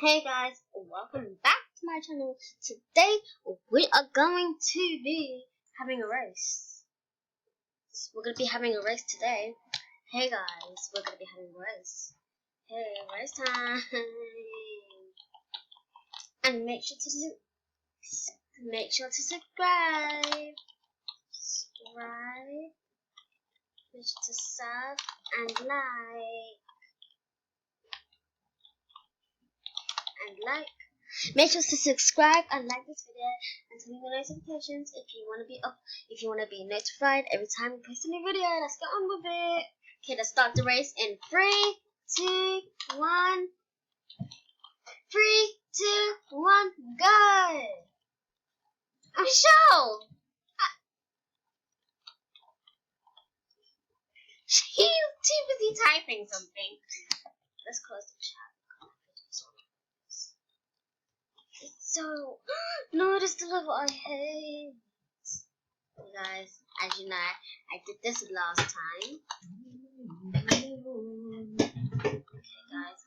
Hey guys, welcome back to my channel. Today we are going to be having a race. We're going to be having a race today. Hey guys, we're going to be having a race. Hey, race time. And make sure to subscribe. Make sure to sub and like. Make sure to subscribe and like this video and turn on the notifications if you want to be notified every time we post a new video. Let's get on with it. Okay, let's start the race in 3, 2, 1. 3, 2, 1, go! Michelle! She's too busy typing something. Let's close the chat. So, notice the level I hate. Guys, as you know, I did this last time. Okay, guys,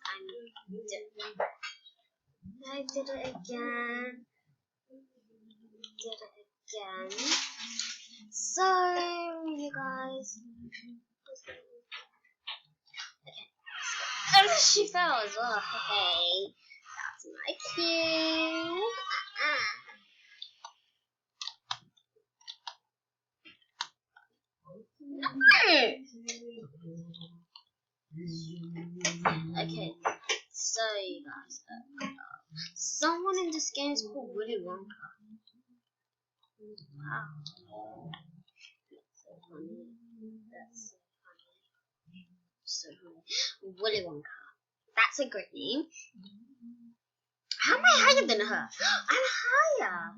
I did it again. So, you guys. Okay. Oh, she fell as well. Hey. My cue. Okay, so you guys, someone in this game is called Willy Wonka. Wow, that's so funny. So funny. Willy Wonka. That's a great name. How am I higher than her? I'm higher.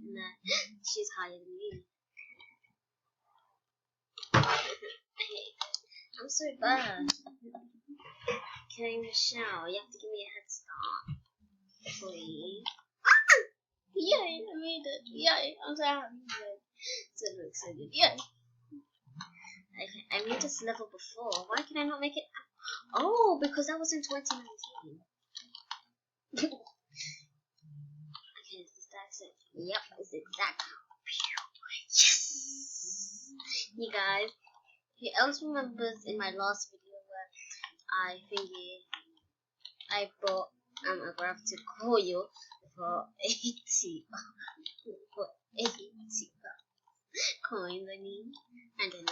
No, she's higher than me. I'm so bad. Okay, Michelle, you have to give me a head start. Please. Yay, I made it. Yay, I'm so happy. So it looks so good. Yay. Okay, I made this level before. Why can I not make it? Oh, because that was in 2019. Yep, it's exact. Yes! You guys, who else remembers in my last video where I bought a graph to call you for 80 coins, I mean, and then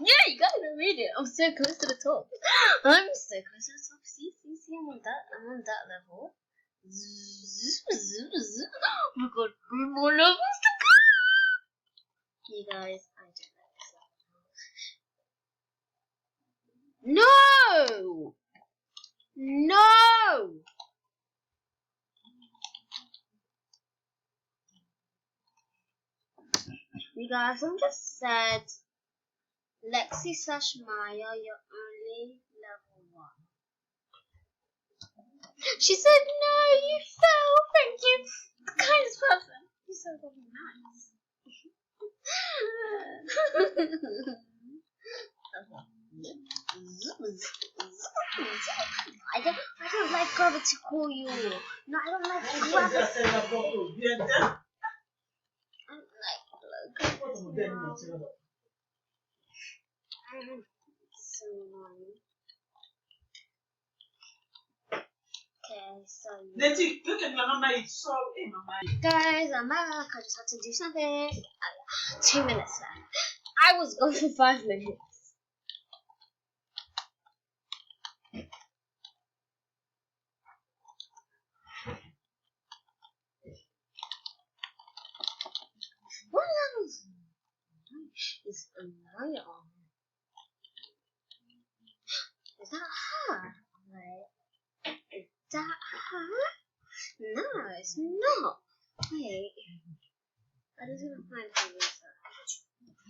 yeah, you guys read it. I'm so close to the top. I'm so close to the top. See, I'm on that level. We got 3 more levels to go. You guys, I don't like this level. No! You guys, I'm just sad. Lexi/Maya, you're only level 1. She said, no, you fell. Thank you. The kindest person. You're so fucking nice. I don't like gravity call you. No, I don't like gravity. I don't like gravity. So annoying. Okay, so guys, I'm back. I just had to do something. 2 minutes left. I was gone for 5 minutes. What level is annoying? Is that her? Wait. Is that her? No, it's not. Wait. I just want to find who is that.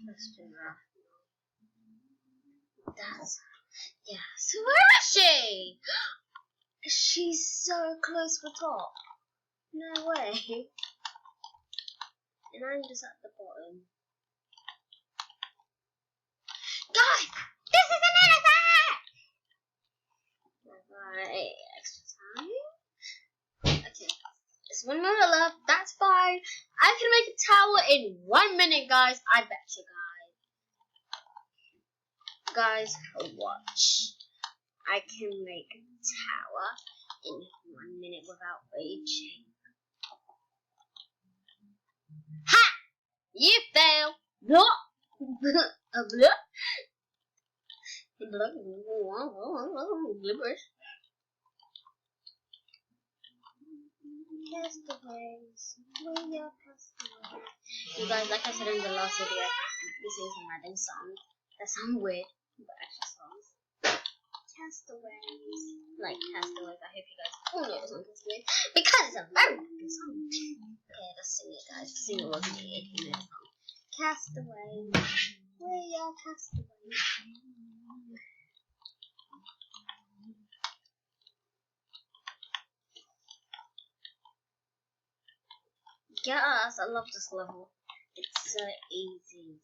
Let's do that. That's her. Yeah. So where is she? She's so close for top. No way. And I'm just at the bottom. Guys, this is an elephant! Alright, extra time. Okay, there's 1 minute left. That's fine. I can make a tower in 1 minute, guys. I bet you guys. Guys, watch. I can make a tower in 1 minute without raging. Ha! You fail. Blah. Blah. Gibberish. Castaways. We are castaways. You guys, like I said in the last video, I'm singing some random songs that sound weird, but actually songs. Castaways. Like Castaways. I hope you guys all know the song Castaways because it's a very good song. Okay, let's sing it, guys. Sing it with me if you know the song. Castaways. We are castaways. Yes, I love this level. It's so easy.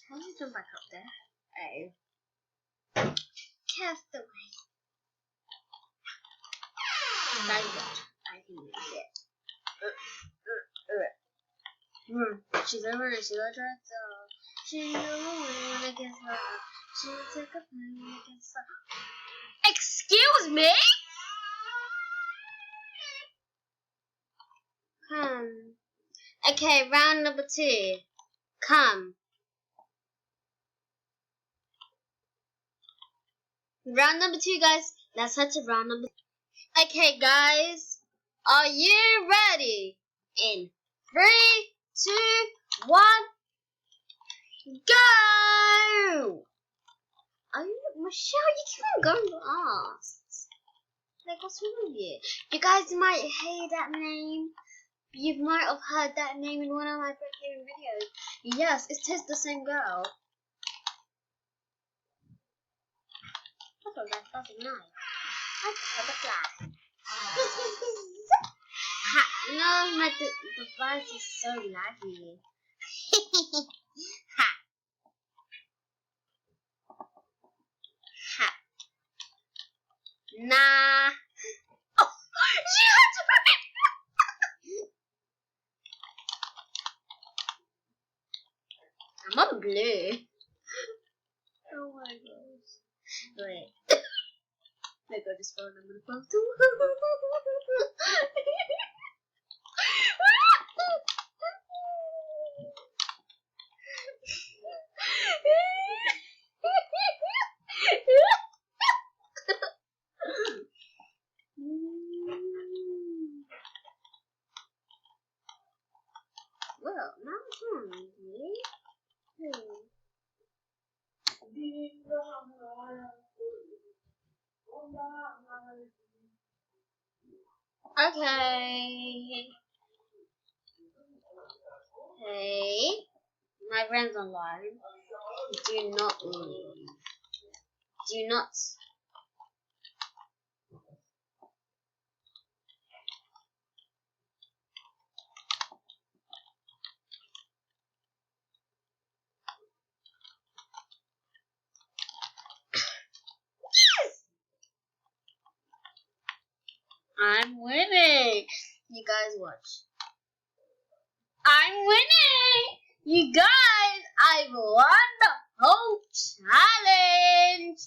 How do you jump back up there? Oh. Castaway. That's good. I can use it. She's over and she's a dress off. She's over when it gets hot. She'll take a plane when it gets hot. Excuse me? Okay, round number 2. Come. Round number 2, guys. Let's head to round number 2. Okay, guys. Are you ready? In 3, 2, 1. Go! Are you, Michelle? You keep on going fast. Like, what's wrong with you? You guys might hate that name. You might have heard that name in one of my favorite videos. Yes, it is the same girl. I thought that was nice. I prefer the flag. No, my device is so laggy. Ha. Ha. Nah. Oh, she had to put it. I'm on blue. Oh my gosh. Wait. I got this phone. I'm gonna phone too. Well, now it's on me. Okay. Hey, my friend's online. Do not leave. Do not. I'm winning. You guys watch. I'm winning. You guys, I've won the whole challenge.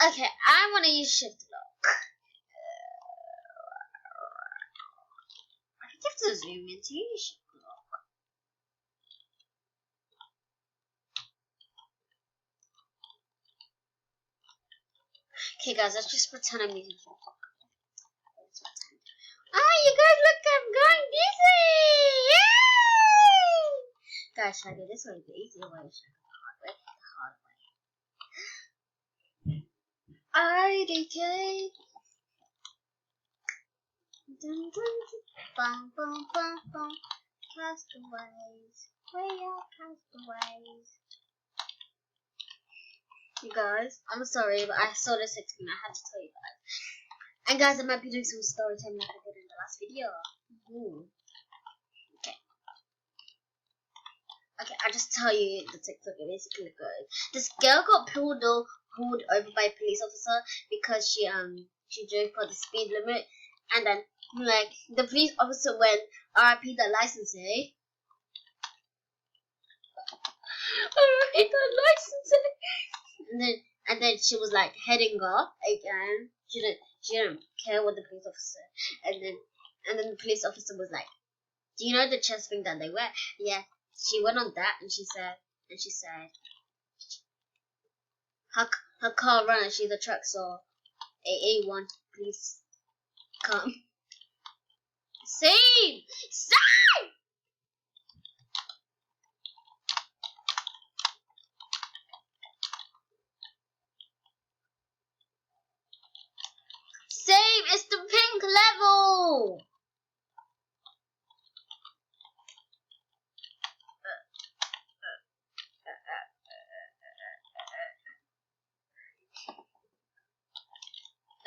Okay, I want to use shift lock. I think you have to zoom into shift lock. Okay, guys, let's just pretend I'm using shift lock. Ah, you guys, look, I'm going dizzy! Yay! Guys, should I go this way, the easy way, or should I go the hard way? The hard way. IDK. Dun, dun, dun, bum, bum, bum, bum. Castaways. We are castaways. You guys, I'm sorry, but I saw this screen. I had to tell you guys. And guys, I might be doing some story time like I did in the last video. Okay. Okay, I'll just tell you the TikTok. It basically goes. This girl got pulled over by a police officer because she drove for the speed limit, and then like the police officer went RIP the license, eh? RIP the license, and then she was like heading off again. She didn't care what the police officer said, and then the police officer was like, "Do you know the chest ring that they wear?" Yeah. She went on that and she said her car ran and she's a truck, so AA1, please come. Save! Save! Save! It's the pink level!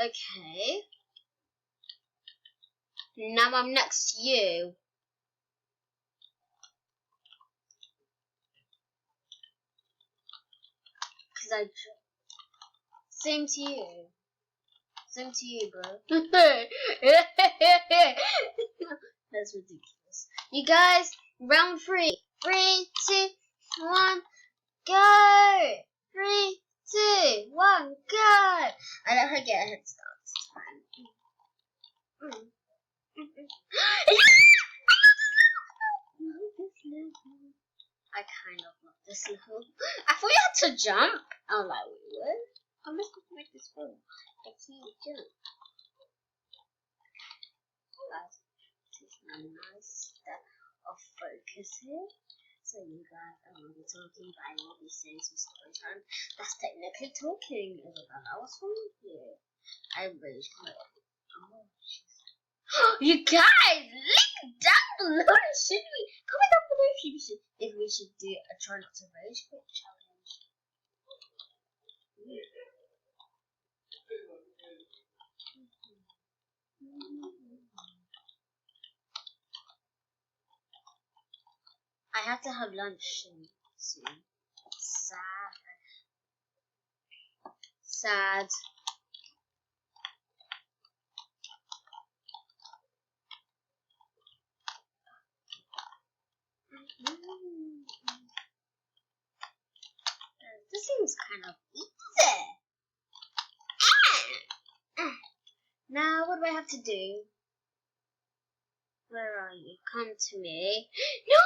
Okay. Now I'm next to you. Same to you. Same to you, bro. That's ridiculous. You guys, round 3. 3, 2, 1, go! 3, 2, 1, go! I let her get a head start this time. I kind of love this level. I thought you had to jump. I was like, wait, what? How am I supposed to make this fun? I can't jump. Guys, this is my nice step of focus here. So you guys, I won't be talking, but I will be saying some story time. That's technically talking, Isabella. What's wrong with you? I rage quit. Oh, you guys, link down below. Should we comment down below if we should do a try not to rage quit challenge? I have to have lunch soon. Sad. This seems kind of easy. Now, what do I have to do? Where are you? Come to me. No!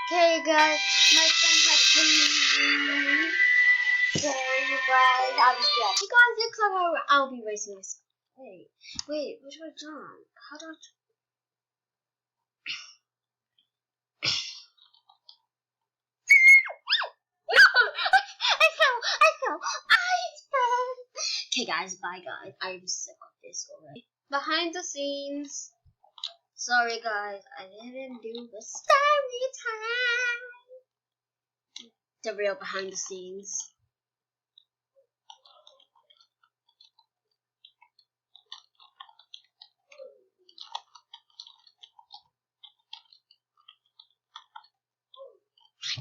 Okay, guys, my friend has to leave. So, you guys, I'll just do that. You guys, looks like I'll be racing myself. Wait, where should I jump? How do I jump? Okay guys, bye guys. I'm sick of this already. Behind the scenes. Sorry guys, I didn't do the story time. The real behind the scenes.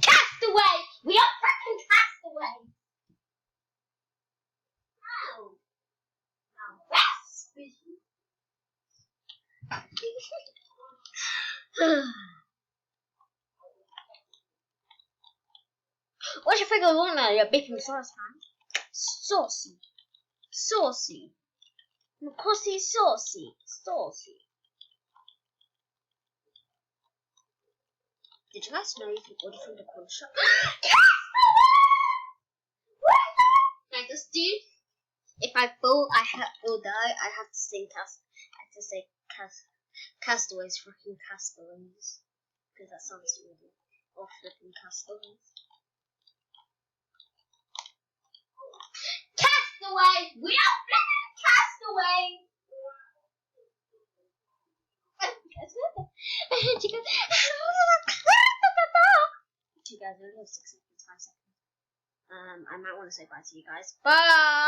Castaway! We are freaking castaway! What's your figure on now? You're baking sauce, man. Saucy. Of course he's saucy. Did you guys know you can order from the corner shop? Can I just do? If I fall, I will die. I have to say castaways, freaking castaways, because that sounds really or freaking castaways. Castaway, we are freaking castaways. Okay, guys, we only have 6 seconds, 5 seconds. I might want to say bye to you guys. Bye!